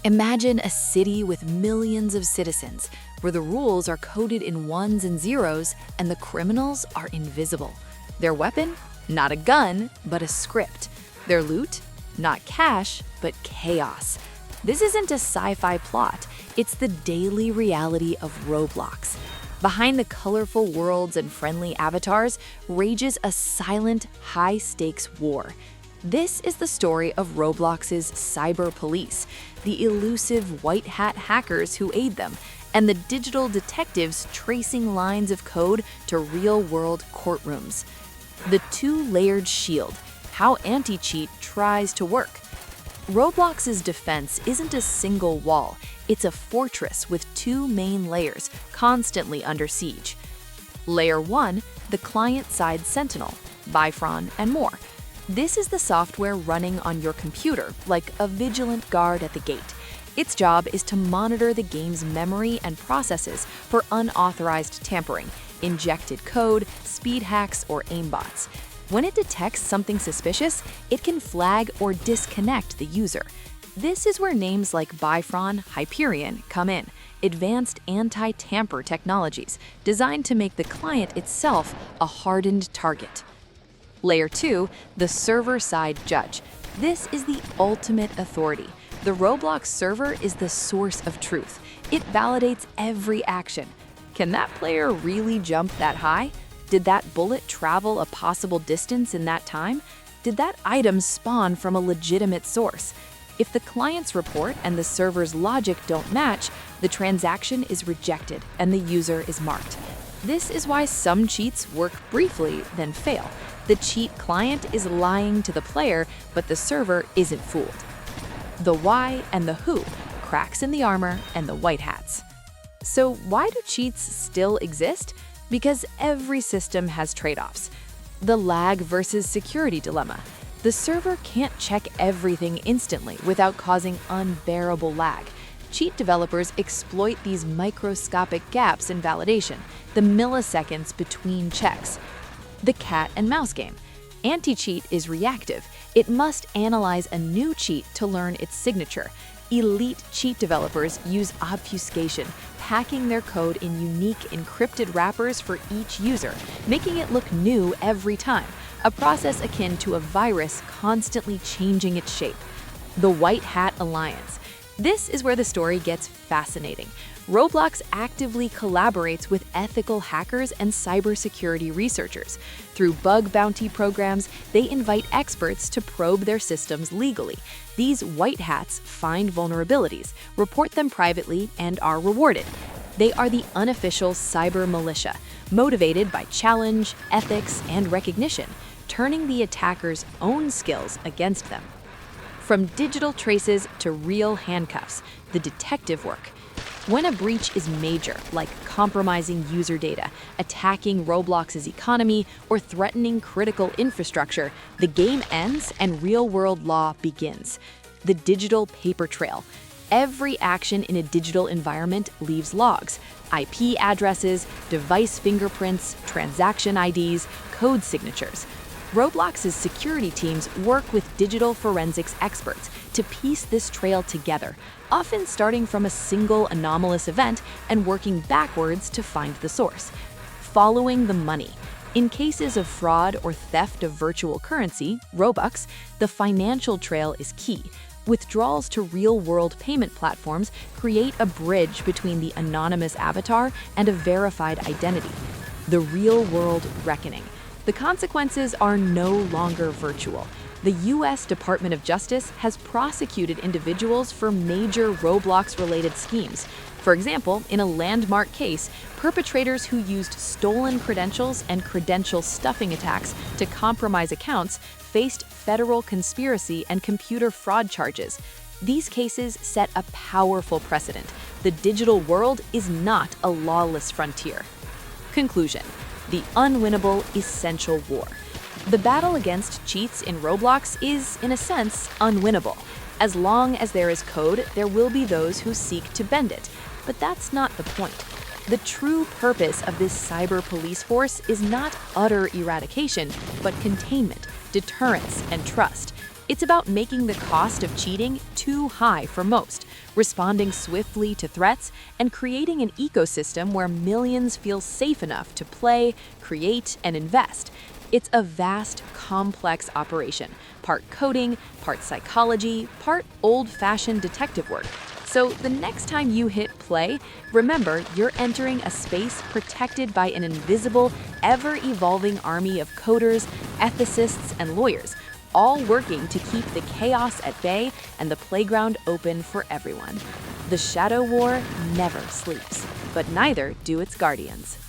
Imagine a city with millions of citizens, where the rules are coded in ones and zeros and the criminals are invisible. Their weapon? Not a gun, but a script. Their loot? Not cash, but chaos. This isn't a sci-fi plot, it's the daily reality of Roblox. Behind the colorful worlds and friendly avatars rages a silent, high-stakes war. This is the story of Roblox's Cyberpolice, the elusive white hat hackers who aid them, and the digital detectives tracing lines of code to real-world courtrooms. The two-layered shield, how anti-cheat tries to work. Roblox's defense isn't a single wall, it's a fortress with two main layers constantly under siege. Layer 1, the client-side sentinel, Byfron, and more. This is the software running on your computer, like a vigilant guard at the gate. Its job is to monitor the game's memory and processes for unauthorized tampering, injected code, speed hacks, or aimbots. When it detects something suspicious, it can flag or disconnect the user. This is where names like Byfron, Hyperion come in, advanced anti-tamper technologies designed to make the client itself a hardened target. Layer 2, the server-side judge. This is the ultimate authority. The Roblox server is the source of truth. It validates every action. Can that player really jump that high? Did that bullet travel a possible distance in that time? Did that item spawn from a legitimate source? If the client's report and the server's logic don't match, the transaction is rejected and the user is marked. This is why some cheats work briefly, then fail. The cheat client is lying to the player, but the server isn't fooled. The why and the who, cracks in the armor and the white hats. So why do cheats still exist? Because every system has trade-offs. The lag versus security dilemma. The server can't check everything instantly without causing unbearable lag. Cheat developers exploit these microscopic gaps in validation, the milliseconds between checks. The cat and mouse game. Anti-cheat is reactive. It must analyze a new cheat to learn its signature. Elite cheat developers use obfuscation, packing their code in unique encrypted wrappers for each user, making it look new every time, a process akin to a virus constantly changing its shape. The White Hat Alliance. This is where the story gets fascinating. Roblox actively collaborates with ethical hackers and cybersecurity researchers. Through bug bounty programs, they invite experts to probe their systems legally. These white hats find vulnerabilities, report them privately, and are rewarded. They are the unofficial cyber militia, motivated by challenge, ethics, and recognition, turning the attacker's own skills against them. From digital traces to real handcuffs, the detective work. When a breach is major, like compromising user data, attacking Roblox's economy, or threatening critical infrastructure, the game ends and real-world law begins. The digital paper trail. Every action in a digital environment leaves logs, IP addresses, device fingerprints, transaction IDs, code signatures. Roblox's security teams work with digital forensics experts to piece this trail together, often starting from a single anomalous event and working backwards to find the source. Following the money. In cases of fraud or theft of virtual currency, Robux, the financial trail is key. Withdrawals to real-world payment platforms create a bridge between the anonymous avatar and a verified identity. The real-world reckoning. The consequences are no longer virtual. The U.S. Department of Justice has prosecuted individuals for major Roblox-related schemes. For example, in a landmark case, perpetrators who used stolen credentials and credential stuffing attacks to compromise accounts faced federal conspiracy and computer fraud charges. These cases set a powerful precedent. The digital world is not a lawless frontier. Conclusion. The unwinnable essential war. The battle against cheats in Roblox is, in a sense, unwinnable. As long as there is code, there will be those who seek to bend it. But that's not the point. The true purpose of this cyber police force is not utter eradication, but containment, deterrence, and trust. It's about making the cost of cheating too high for most, responding swiftly to threats, and creating an ecosystem where millions feel safe enough to play, create, and invest. It's a vast, complex operation, part coding, part psychology, part old-fashioned detective work. So the next time you hit play, remember you're entering a space protected by an invisible, ever-evolving army of coders, ethicists, and lawyers, all working to keep the chaos at bay and the playground open for everyone. The Shadow War never sleeps, but neither do its guardians.